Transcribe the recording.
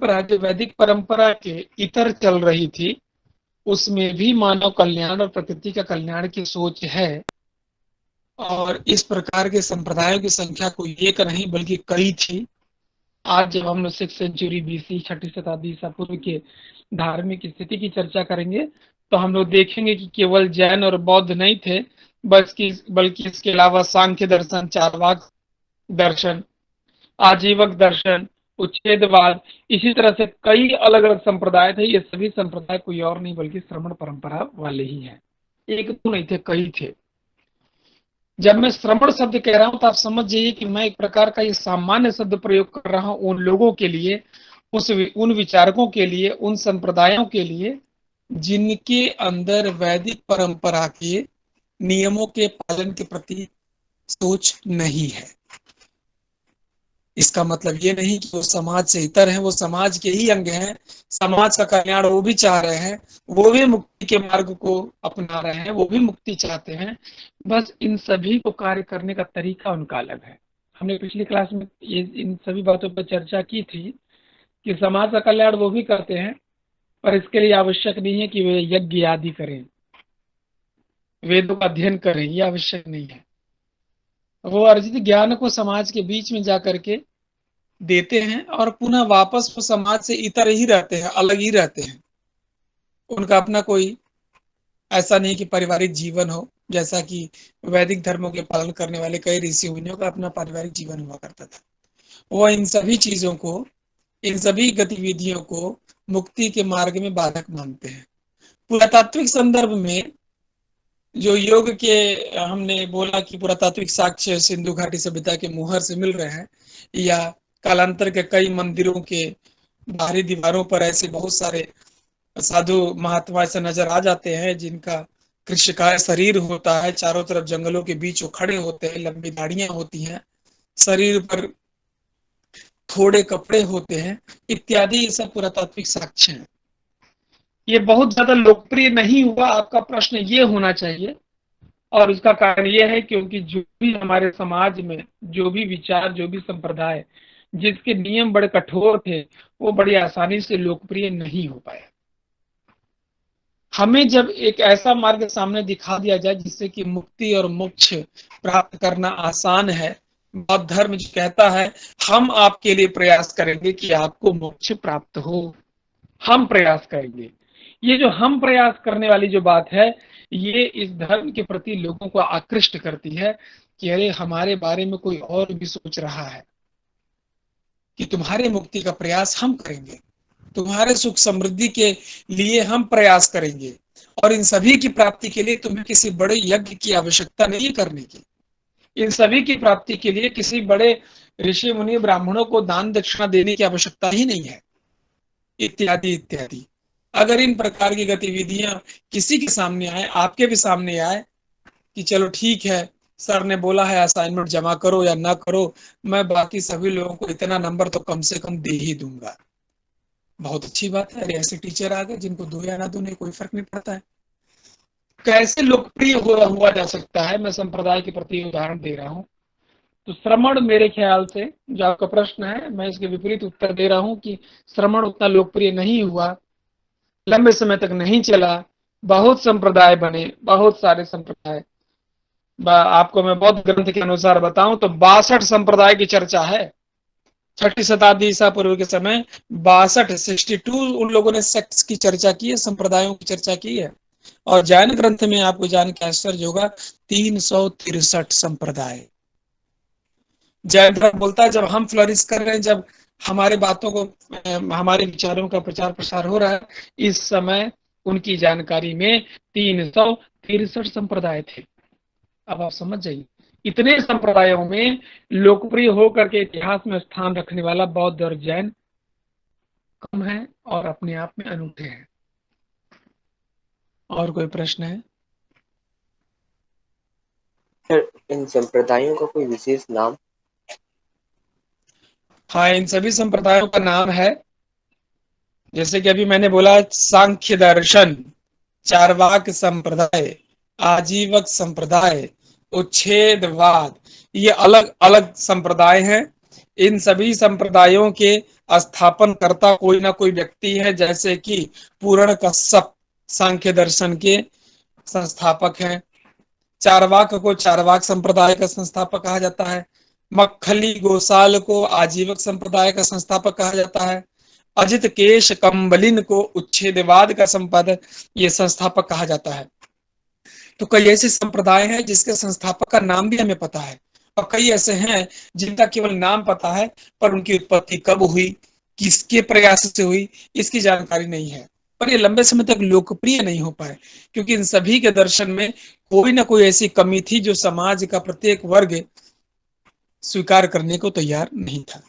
परंपरा जो वैदिक परंपरा के इतर चल रही थी, उसमें भी मानव कल्याण और प्रकृति का कल्याण की सोच है। और इस प्रकार के संप्रदायों की संख्या कोई एक नहीं बल्कि कई थी। आज जब हम लोग 6th सेंचुरी बीसी, छठी शताब्दी ईसा पूर्व के धार्मिक स्थिति की चर्चा करेंगे, तो हम लोग देखेंगे कि केवल जैन और बौद्ध नहीं थे, बल्कि इसके अलावा सांख्य दर्शन, चारवाक दर्शन, आजीवक दर्शन, उच्छेदवाद, इसी तरह से कई अलग अलग संप्रदाय थे। ये सभी संप्रदाय कोई और नहीं बल्कि श्रमण परंपरा वाले ही हैं। एक तो नहीं थे, कई थे। जब मैं श्रमण शब्द कह रहा हूं तो आप समझ जाइए कि मैं एक प्रकार का ये सामान्य शब्द प्रयोग कर रहा हूं उन लोगों के लिए, उन विचारकों के लिए, उन संप्रदायों के लिए जिनके अंदर वैदिक परंपरा के नियमों के पालन के प्रति सोच नहीं है। इसका मतलब ये नहीं कि वो समाज से इतर हैं, वो समाज के ही अंग हैं, समाज का कल्याण वो भी चाह रहे हैं, वो भी मुक्ति के मार्ग को अपना रहे हैं, वो भी मुक्ति चाहते हैं। बस इन सभी को कार्य करने का तरीका उनका अलग है। हमने पिछली क्लास में इन सभी बातों पर चर्चा की थी कि समाज का कल्याण वो भी करते हैं, पर इसके लिए आवश्यक नहीं है कि वे यज्ञ आदि करें, वेदों का अध्ययन करें, ये आवश्यक नहीं है। वो अर्जित ज्ञान को समाज के बीच में जाकर के देते हैं और पुनः वापस वो समाज से इतर ही रहते हैं, अलग ही रहते हैं। उनका अपना कोई ऐसा नहीं कि पारिवारिक जीवन हो, जैसा कि वैदिक धर्मों के पालन करने वाले कई ऋषि मुनियों का अपना पारिवारिक जीवन हुआ करता था। वो इन सभी चीजों को, इन सभी गतिविधियों को मुक्ति के मार्ग में बाधक मानते हैं। पुरातात्विक संदर्भ में जो योग के हमने बोला कि पुरातात्विक साक्ष्य सिंधु घाटी सभ्यता के मुहर से मिल रहे हैं, या कालांतर के कई मंदिरों के बाहरी दीवारों पर ऐसे बहुत सारे साधु महात्मा ऐसे नजर आ जाते हैं जिनका कृष्णकाय शरीर होता है, चारों तरफ जंगलों के बीच वो खड़े होते हैं, लंबी दाढ़ियां होती हैं, शरीर पर थोड़े कपड़े होते हैं, इत्यादि ये सब पुरातात्विक साक्ष्य हैं। ये बहुत ज्यादा लोकप्रिय नहीं हुआ, आपका प्रश्न ये होना चाहिए, और उसका कारण ये है क्योंकि जो भी हमारे समाज में जो भी विचार, जो भी संप्रदाय जिसके नियम बड़े कठोर थे, वो बड़ी आसानी से लोकप्रिय नहीं हो पाए। हमें जब एक ऐसा मार्ग सामने दिखा दिया जाए जिससे कि मुक्ति और मोक्ष प्राप्त करना आसान है, बौद्ध धर्म जो कहता है हम आपके लिए प्रयास करेंगे कि आपको मोक्ष प्राप्त हो, हम प्रयास करेंगे। ये जो हम प्रयास करने वाली जो बात है, ये इस धर्म के प्रति लोगों को आकृष्ट करती है कि अरे हमारे बारे में कोई और भी सोच रहा है, कि तुम्हारे मुक्ति का प्रयास हम करेंगे, तुम्हारे सुख समृद्धि के लिए हम प्रयास करेंगे, और इन सभी की प्राप्ति के लिए तुम्हें किसी बड़े यज्ञ की आवश्यकता नहीं करने की, इन सभी की प्राप्ति के लिए किसी बड़े ऋषि मुनि ब्राह्मणों को दान दक्षिणा देने की आवश्यकता ही नहीं है, इत्यादि इत्यादि। अगर इन प्रकार की गतिविधियां किसी के सामने आए, आपके भी सामने आए कि चलो ठीक है, सर ने बोला है असाइनमेंट जमा करो या ना करो, मैं बाकी सभी लोगों को इतना नंबर तो कम से कम दे ही दूंगा, बहुत अच्छी बात है। ऐसे टीचर आ गए जिनको दो या ना दो नहीं कोई फर्क नहीं पड़ता है। कैसे लोकप्रिय हुआ जा सकता है, मैं संप्रदाय के प्रति उदाहरण दे रहा हूं। तो श्रमण, मेरे ख्याल से जो आपका प्रश्न है, मैं इसके विपरीत उत्तर दे रहा हूं कि श्रमण उतना लोकप्रिय नहीं हुआ, लंबे समय तक नहीं चला, बहुत संप्रदाय बने, बहुत सारे संप्रदाय। आपको मैं बौद्ध ग्रंथ के अनुसार बताऊं तो 62 संप्रदाय की चर्चा है। छठी शताब्दी ईसा पूर्व के समय 62 उन लोगों ने सेक्ट्स की चर्चा की है, संप्रदायों की चर्चा की है। और जैन ग्रंथ में आपको जान के आश्चर्य होगा 363 संप्रदाय। जैन धर्म बोलता है जब हम फ्लरिश कर रहे हैं, जब हमारे बातों को, हमारे विचारों का प्रचार प्रसार हो रहा है, इस समय उनकी जानकारी में 363 संप्रदाय थे। अब आप समझ जाइए, इतने संप्रदायों में लोकप्रिय होकर के इतिहास में स्थान रखने वाला बौद्ध और जैन कम है और अपने आप में अनूठे हैं। और कोई प्रश्न है? इन संप्रदायों का कोई विशेष नाम? हाँ, इन सभी संप्रदायों का नाम है, जैसे कि अभी मैंने बोला, सांख्य दर्शन, चारवाक संप्रदाय, आजीवक संप्रदाय, उच्छेदवाद, ये अलग अलग संप्रदाय हैं। इन सभी संप्रदायों के स्थापन कर्ता कोई ना कोई व्यक्ति है, जैसे कि पूर्ण कश्यप सांख्य दर्शन के संस्थापक हैं। चारवाक को चारवाक संप्रदाय का संस्थापक कहा जाता है। मक्खली गोसाल को आजीवक संप्रदाय का संस्थापक कहा जाता है। अजित केश कंबलिन को उच्छेदवाद का संपादक ये संस्थापक कहा जाता है। तो कई ऐसे संप्रदाय हैं जिसके संस्थापक का नाम भी हमें पता है, और कई ऐसे हैं जिनका केवल नाम पता है, पर उनकी उत्पत्ति कब हुई, किसके प्रयास से हुई, इसकी जानकारी नहीं है। पर ये लंबे समय तक लोकप्रिय नहीं हो पाए, क्योंकि इन सभी के दर्शन में कोई ना कोई ऐसी कमी थी जो समाज का प्रत्येक वर्ग स्वीकार करने को तैयार नहीं था।